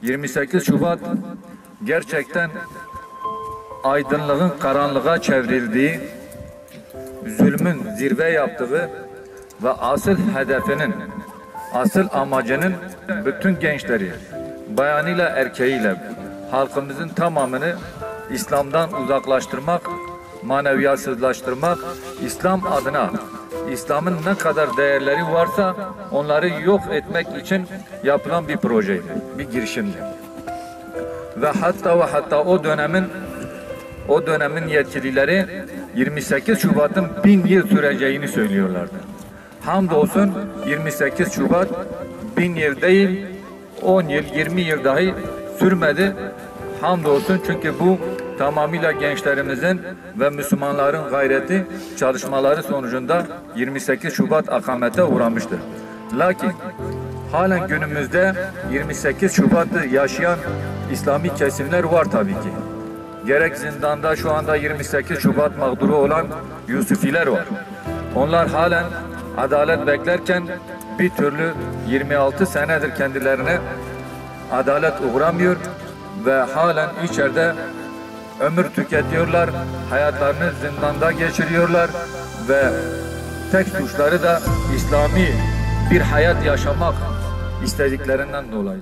28 Şubat gerçekten aydınlığın karanlığa çevrildiği, zulmün zirve yaptığı ve asıl hedefinin, asıl amacının bütün gençleri, bayanıyla erkeğiyle, halkımızın tamamını İslam'dan uzaklaştırmak, maneviyatsızlaştırmak, İslam adına, İslam'ın ne kadar değerleri varsa onları yok etmek için yapılan bir projeydi, bir girişimdi. Ve hatta o dönemin yetkilileri 28 Şubat'ın 1000 yıl süreceğini söylüyorlardı. Hamdolsun 28 Şubat 1000 yıl değil, 10 yıl, 20 yıl dahi sürmedi. Hamdolsun, çünkü bu tamamıyla gençlerimizin ve Müslümanların gayreti, çalışmaları sonucunda 28 Şubat akamete uğramıştır. Lakin halen günümüzde 28 Şubat'ı yaşayan İslami kesimler var tabii ki. Gerek zindanda şu anda 28 Şubat mağduru olan Yusufiler var. Onlar halen adalet beklerken bir türlü 26 senedir kendilerine adalet uğramıyor ve halen içeride ömür tüketiyorlar, hayatlarını zindanda geçiriyorlar ve tek suçları da İslami bir hayat yaşamak istediklerinden dolayı.